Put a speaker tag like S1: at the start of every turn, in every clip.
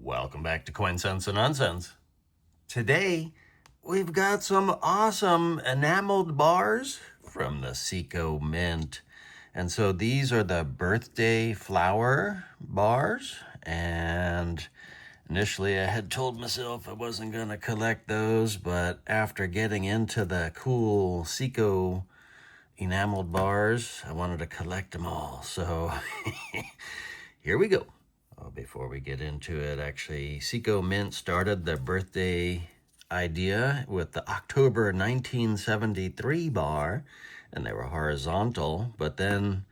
S1: Welcome back to Coin Sense and Nonsense. Today, we've got some awesome enameled bars from the Ceeco Mint. And so these are the birthday flower bars. And initially I had told myself I wasn't going to collect those, but after getting into the cool Ceeco enameled bars, I wanted to collect them all. So here we go. Before we get into it, actually, Ceeco Mint started the birthday idea with the October 1973 bar, and they were horizontal, but then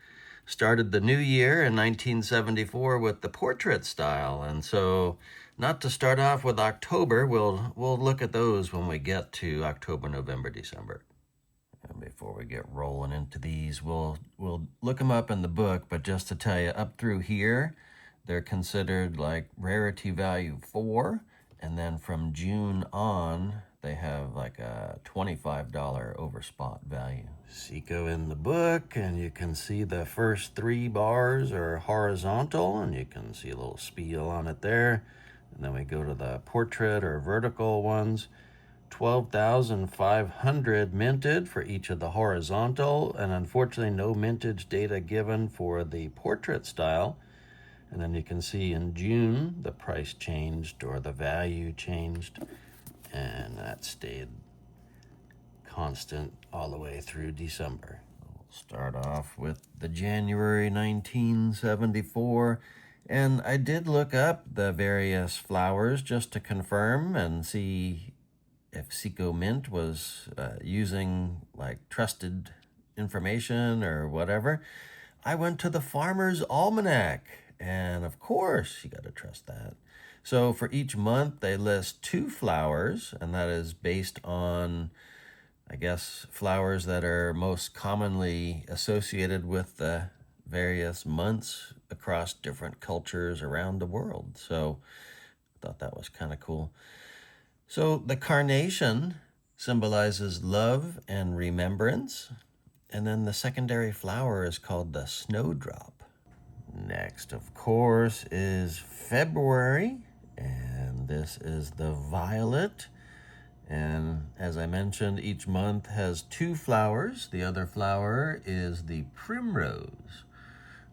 S1: started the new year in 1974 with the portrait style. And so, not to start off with October, we'll look at those when we get to October, November, December. And before we get rolling into these, we'll look them up in the book, but just to tell you, up through here, they're considered like rarity value 4, and then from June on, they have like a $25 over spot value. Ceeco in the book, and you can see the first 3 bars are horizontal, and you can see a little spiel on it there. And then we go to the portrait or vertical ones. 12,500 minted for each of the horizontal, and unfortunately no mintage data given for the portrait style. And then you can see in June, the price changed or the value changed, and that stayed constant all the way through December. We'll start off with the January 1974, and I did look up the various flowers just to confirm and see if Ceeco Mint was using like trusted information or whatever. I went to the Farmer's Almanac. And of course, you got to trust that. So for each month, they list 2 flowers, and that is based on, I guess, flowers that are most commonly associated with the various months across different cultures around the world. So I thought that was kind of cool. So the carnation symbolizes love and remembrance. And then the secondary flower is called the snowdrop. Next, of course, is February, and this is the violet. And as I mentioned, each month has 2 flowers. The other flower is the primrose.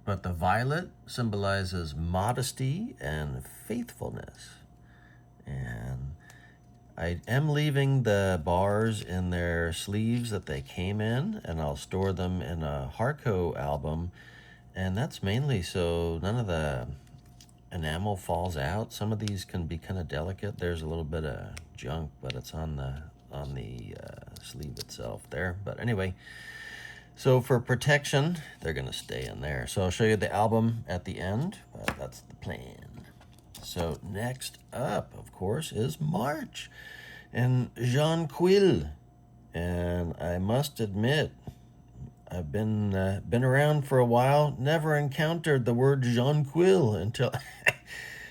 S1: But the violet symbolizes modesty and faithfulness. And I am leaving the bars in their sleeves that they came in, and I'll store them in a Harco album. And that's mainly so none of the enamel falls out. Some of these can be kind of delicate. There's a little bit of junk, but it's on the sleeve itself there. But anyway, so for protection, they're going to stay in there. So I'll show you the album at the end, but that's the plan. So next up, of course, is March and Jonquil. And I must admit, I've been around for a while, never encountered the word jonquil until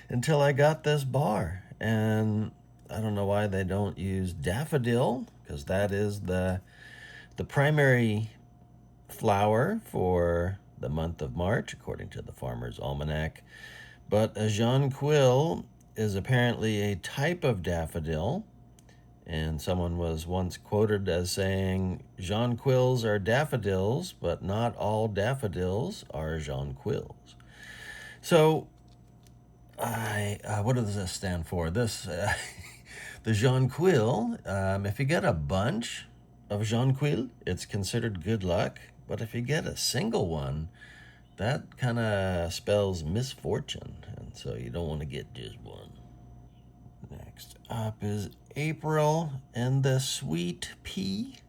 S1: until I got this bar. And I don't know why they don't use daffodil, because that is the primary flower for the month of March, according to the Farmer's Almanac. But a jonquil is apparently a type of daffodil. And someone was once quoted as saying, jonquils are daffodils, but not all daffodils are jonquils. So, what does this stand for? This, the jonquil, if you get a bunch of jonquil, it's considered good luck. But if you get a single one, that kind of spells misfortune. And so you don't want to get just one. Next up is April and the sweet pea.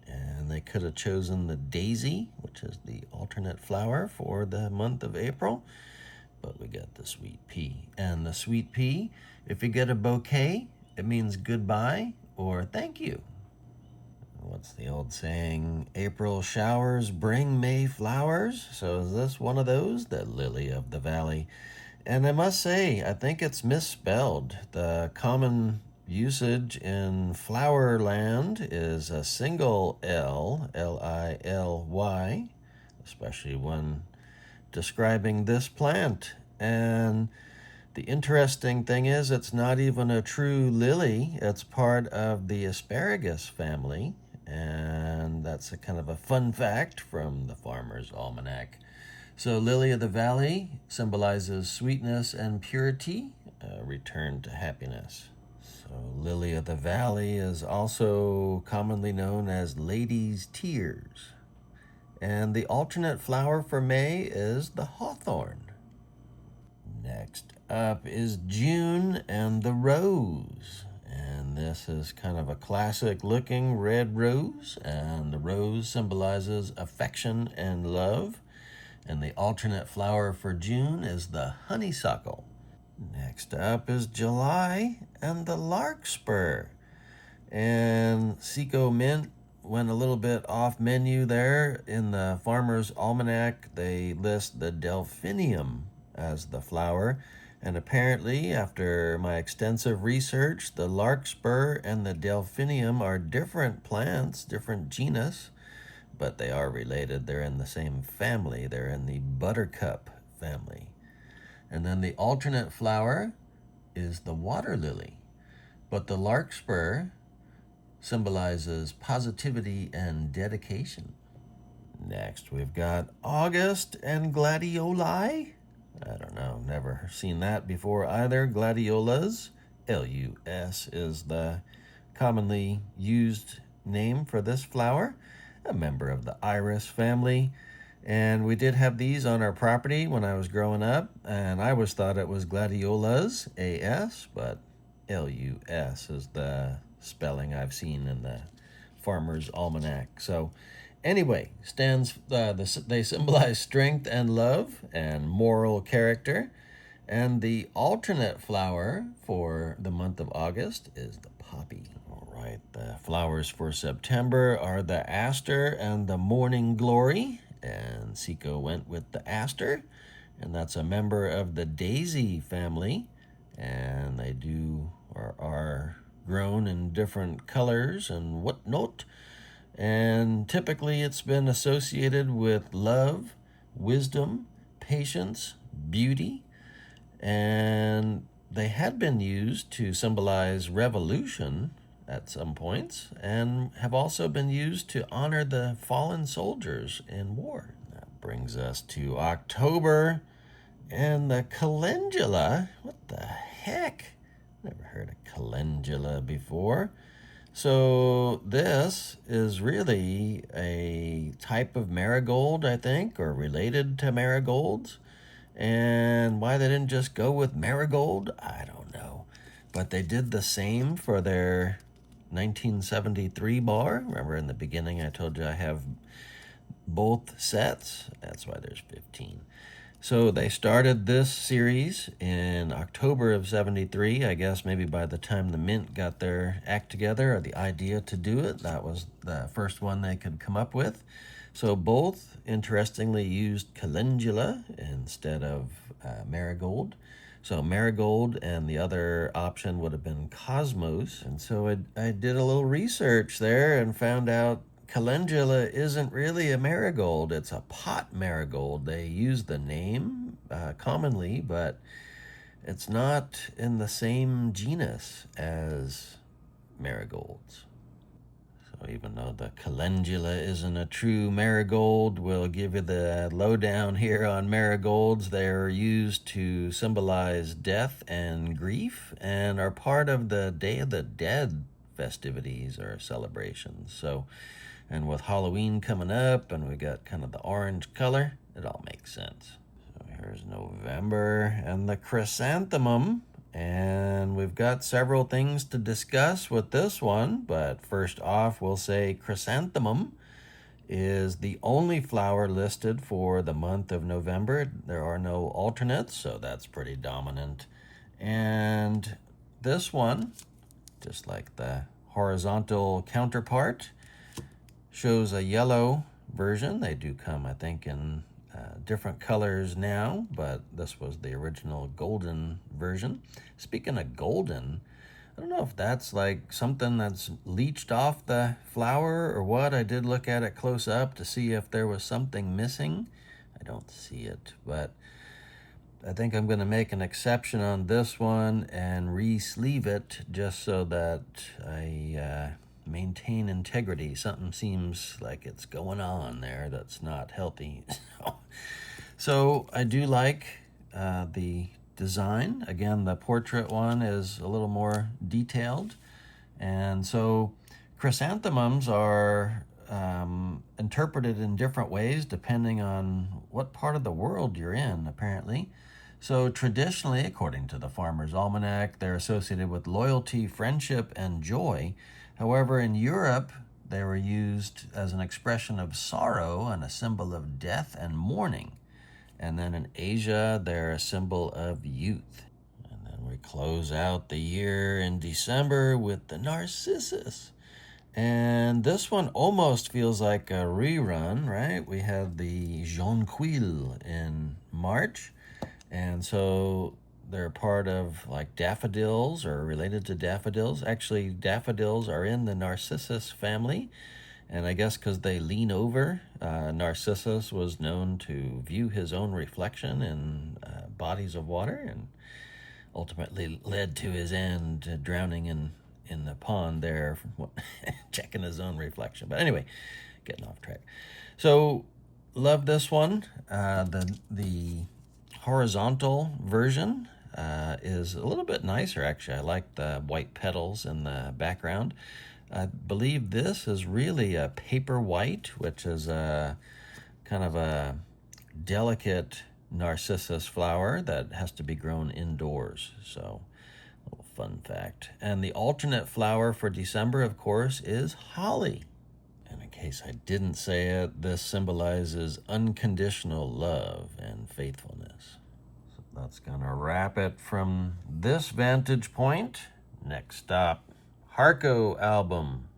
S1: And they could have chosen the daisy, which is the alternate flower for the month of April. But we got the sweet pea. And the sweet pea, if you get a bouquet, it means goodbye or thank you. What's the old saying? April showers bring May flowers. So is this one of those? The lily of the valley. And I must say, I think it's misspelled. The common usage in flower land is a single L, L-I-L-Y, especially when describing this plant. And The interesting thing is it's not even a true lily. It's part of the asparagus family. And that's a kind of a fun fact from the Farmer's Almanac. So lily of the valley symbolizes sweetness and purity, a return to happiness. So lily of the valley is also commonly known as lady's tears. And the alternate flower for May is the hawthorn. Next up is June and the rose. And this is kind of a classic looking red rose. And the rose symbolizes affection and love. And the alternate flower for June is the honeysuckle. Next up is July and the larkspur. And Ceeco Mint went a little bit off menu there. In the Farmer's Almanac, they list the delphinium as the flower. And apparently, after my extensive research, the larkspur and the delphinium are different plants, different genus, but they are related. They're in the same family. They're in the buttercup family. And then the alternate flower is the water lily. But the larkspur symbolizes positivity and dedication. Next, we've got August and gladioli. I don't know, never seen that before either. Gladiolas, L-U-S, is the commonly used name for this flower, a member of the iris family. And we did have these on our property when I was growing up, and I always thought it was gladiolas, A-S, but L-U-S is the spelling I've seen in the Farmer's Almanac. So anyway, they symbolize strength and love and moral character. And the alternate flower for the month of August is the poppy. All right, the flowers for September are the aster and the morning glory. And Ceeco went with the aster, and that's a member of the daisy family. And they are grown in different colors and whatnot. And typically it's been associated with love, wisdom, patience, beauty, and they had been used to symbolize revolution at some points, and have also been used to honor the fallen soldiers in war. That brings us to October and the calendula. What the heck? Never heard of calendula before. So this is really a type of marigold, I think, or related to marigolds. And why they didn't just go with marigold, I don't know. But they did the same for their 1973 bar. Remember in the beginning I told you I have both sets? That's why there's 15. So they started this series in October of 73. I guess maybe by the time the Mint got their act together, or the idea to do it, that was the first one they could come up with. So both, interestingly, used calendula instead of marigold. So marigold, and the other option would have been cosmos. And so I did a little research there and found out calendula isn't really a marigold. It's a pot marigold. They use the name commonly, but it's not in the same genus as marigolds. So even though the calendula isn't a true marigold, we'll give you the lowdown here on marigolds. They're used to symbolize death and grief, and are part of the Day of the Dead festivities or celebrations. So, and with Halloween coming up, and we got kind of the orange color, it all makes sense. So here's November and the chrysanthemum. And we've got several things to discuss with this one, but first off, we'll say chrysanthemum is the only flower listed for the month of November. There are no alternates, so that's pretty dominant. And this one, just like the horizontal counterpart, shows a yellow version. They do come, I think, in different colors now, but this was the original golden version. Speaking of golden, I don't know if that's like something that's leached off the flower or what. I did look at it close up to see if there was something missing. I don't see it, but I think I'm going to make an exception on this one and re-sleeve it just so that I maintain integrity. Something seems like it's going on there that's not healthy. So I do like the design. Again, the portrait one is a little more detailed. And so chrysanthemums are interpreted in different ways depending on what part of the world you're in, apparently. So traditionally, according to the Farmer's Almanac, they're associated with loyalty, friendship, and joy. However, in Europe, they were used as an expression of sorrow and a symbol of death and mourning. And then in Asia, they're a symbol of youth. And then we close out the year in December with the narcissus. And this one almost feels like a rerun, right? We had the jonquil in March. And so they're part of like daffodils or related to daffodils. Actually, daffodils are in the narcissus family. And I guess because they lean over, Narcissus was known to view his own reflection in bodies of water and ultimately led to his end drowning in the pond there, checking his own reflection. But anyway, getting off track. So, love this one. The horizontal version is a little bit nicer, actually. I like the white petals in the background. I believe this is really a paper white, which is a kind of a delicate narcissus flower that has to be grown indoors. So, a little fun fact. And the alternate flower for December, of course, is holly. And in case I didn't say it, this symbolizes unconditional love and faithfulness. So that's going to wrap it from this vantage point. Next stop, Harco album.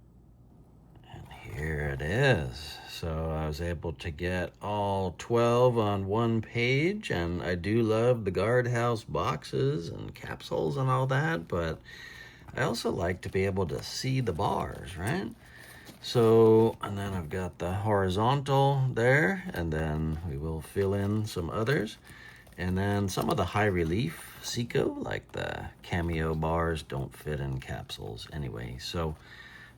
S1: And here it is. So I was able to get all 12 on one page, and I do love the guardhouse boxes and capsules and all that, but I also like to be able to see the bars, right? So, and then I've got the horizontal there, and then we will fill in some others. And then some of the high relief Ceeco, like the cameo bars, don't fit in capsules anyway. So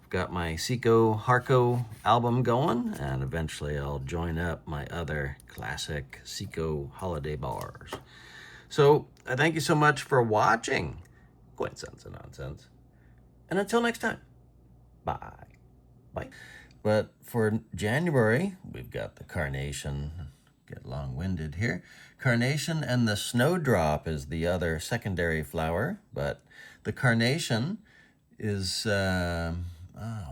S1: I've got my Ceeco Harco album going, and eventually I'll join up my other classic Ceeco holiday bars. So I thank you so much for watching Coinsense and Nonsense. And until next time, bye. Bye. But for January, we've got the carnation. Get long-winded here. Carnation and the snowdrop is the other secondary flower, but the carnation is, oh,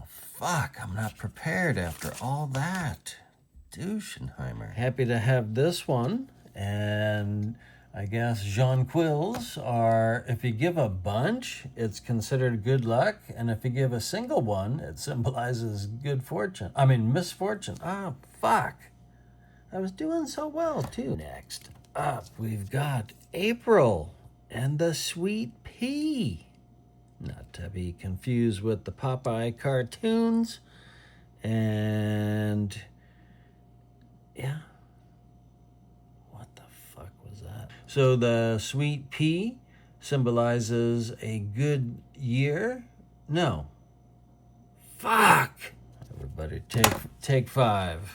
S1: fuck, I'm not prepared after all that. Douchenheimer. Happy to have this one, and I guess jonquils are, if you give a bunch, it's considered good luck, and if you give a single one, it symbolizes good fortune. I mean, misfortune. Ah, fuck. I was doing so well, too. Next up, we've got April and the sweet pea. Not to be confused with the Popeye cartoons. And, yeah. What the fuck was that? So the sweet pea symbolizes a good year. No. Fuck! Everybody take five.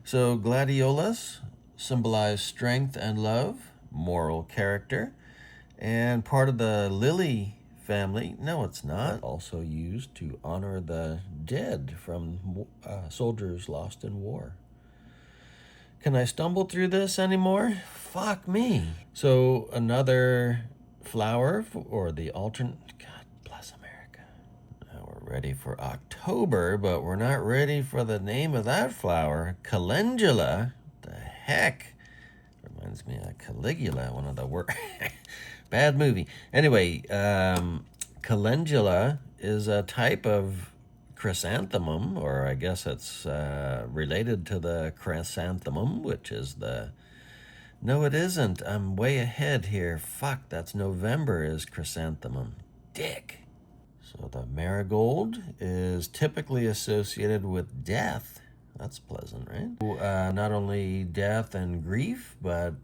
S1: So gladiolus symbolize strength and love, moral character, and part of the lily family. No, it's not. Also used to honor the dead from soldiers lost in war. Can I stumble through this anymore? Fuck me. So another flower or the alternate. God bless America. Now we're ready for October, but we're not ready for the name of that flower. Calendula. The heck? Reminds me of Caligula, one of the worst. Bad movie. Anyway, calendula is a type of chrysanthemum, or I guess it's related to the chrysanthemum, which is the... No, it isn't. I'm way ahead here. Fuck, that's November is chrysanthemum. Dick. So the marigold is typically associated with death. That's pleasant, right? Not only death and grief, but